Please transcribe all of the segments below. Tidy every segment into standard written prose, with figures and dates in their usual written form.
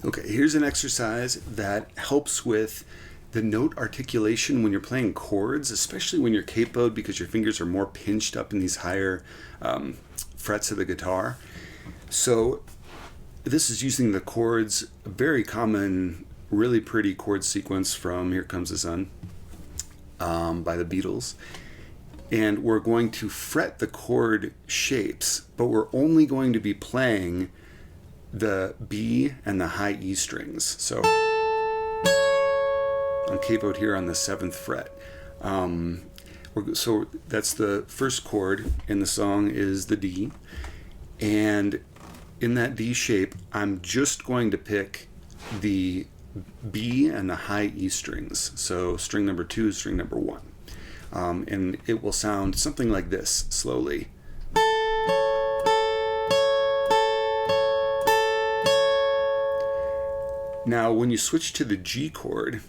Okay, here's an exercise that helps with the note articulation when you're playing chords, especially when you're capoed because your fingers are more pinched up in these higher frets of the guitar. So this is using the chords, a very common, really pretty chord sequence from Here Comes the Sun by the Beatles. And we're going to fret the chord shapes, but we're only going to be playing the B and the high E strings. So I'm capoed here on the 7th fret. So that's the first chord in the song is the D. And in that D shape, I'm just going to pick the B and the high E strings. So string number 2, string number 1. And it will sound something like this, slowly. Now, when you switch to the G chord,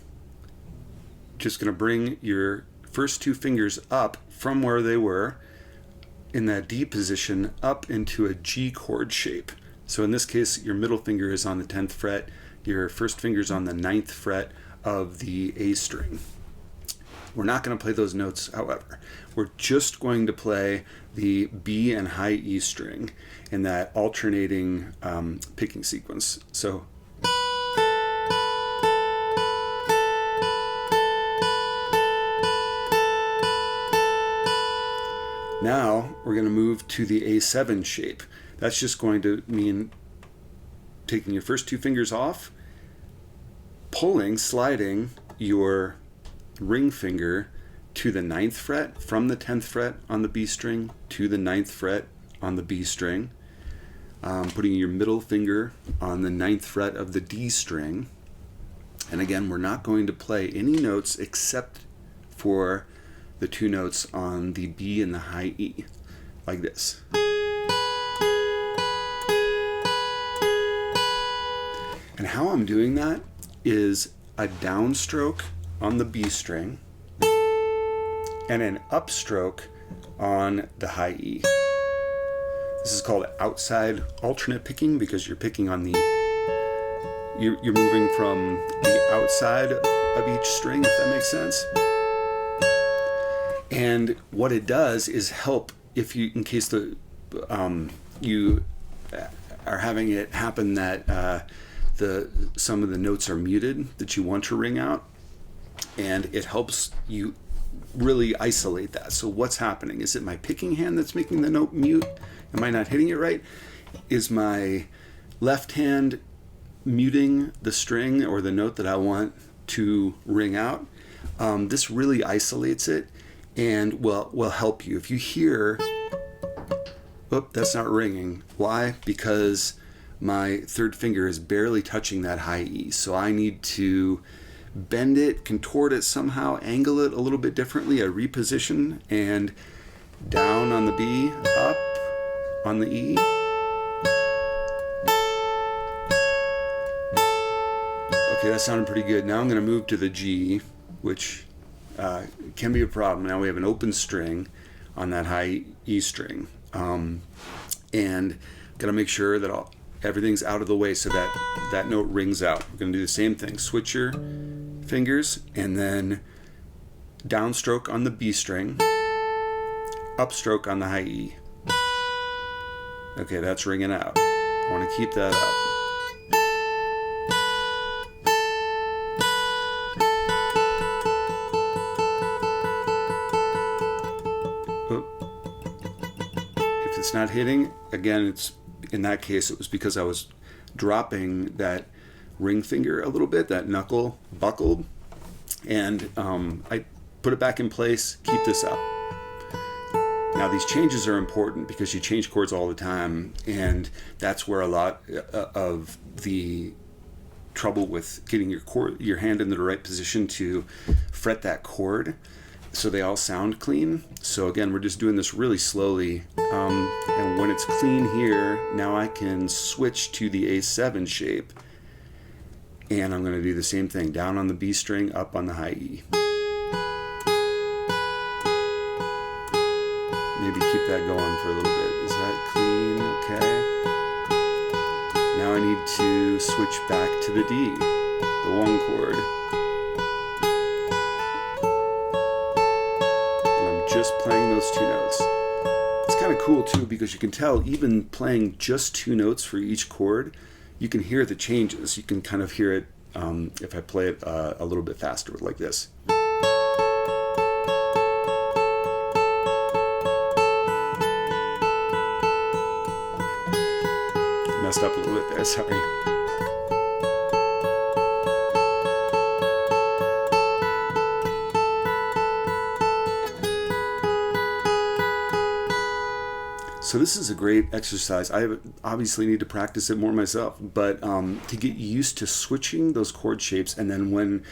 just going to bring your first 2 fingers up from where they were in that D position up into a G chord shape. So in this case, your middle finger is on the 10th fret, your first finger is on the 9th fret of the A string. We're not going to play those notes, however. We're just going to play the B and high E string in that alternating picking sequence. So now we're going to move to the A7 shape. That's just going to mean taking your first 2 fingers off, sliding your ring finger to the 9th fret from the 10th fret on the B string to the 9th fret on the B string, putting your middle finger on the 9th fret of the D string. And again, we're not going to play any notes except for the 2 notes on the B and the high E, like this. And how I'm doing that is a downstroke on the B string and an upstroke on the high E. This is called outside alternate picking because you're picking on you're moving from the outside of each string, if that makes sense. And what it does is help if you, in case you are having it happen that some of the notes are muted that you want to ring out, and it helps you really isolate that. So what's happening? Is it my picking hand that's making the note mute? Am I not hitting it right? Is my left hand muting the string or the note that I want to ring out? This really isolates it and will help you. If you hear, oh, that's not ringing. Why? Because my 3rd finger is barely touching that high E. So I need to bend it, contort it somehow, angle it a little bit differently, a reposition, and down on the B, up on the E. Okay, that sounded pretty good. Now I'm going to move to the G, which can be a problem. Now we have an open string on that high E string. And got to make sure that everything's out of the way so that note rings out. We're going to do the same thing. Switch your fingers and then downstroke on the B string, upstroke on the high E. Okay, that's ringing out. I want to keep that up. If it's not hitting, again, in that case, it was because I was dropping that ring finger a little bit, that knuckle buckled, and I put it back in place, keep this up. Now these changes are important because you change chords all the time, and that's where a lot of the trouble with getting your hand in the right position to fret that chord so they all sound clean. So again, we're just doing this really slowly, and when it's clean here, now I can switch to the A7 shape, and I'm going to do the same thing, down on the B string, up on the high E. Maybe keep that going for a little bit. Is that clean? Okay. Now I need to switch back to the D, the 1 chord. And I'm just playing those 2 notes. It's kind of cool too, because you can tell even playing just 2 notes for each chord, you can hear the changes. You can kind of hear it if I play it a little bit faster, like this. Messed up a little bit there, sorry. So this is a great exercise. I obviously need to practice it more myself, but to get used to switching those chord shapes, and then when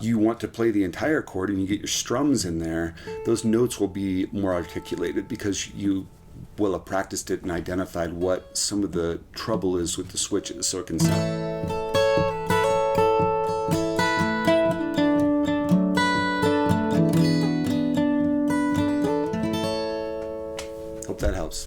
you want to play the entire chord and you get your strums in there, those notes will be more articulated because you will have practiced it and identified what some of the trouble is with the switches, so it can sound. Hope that helps.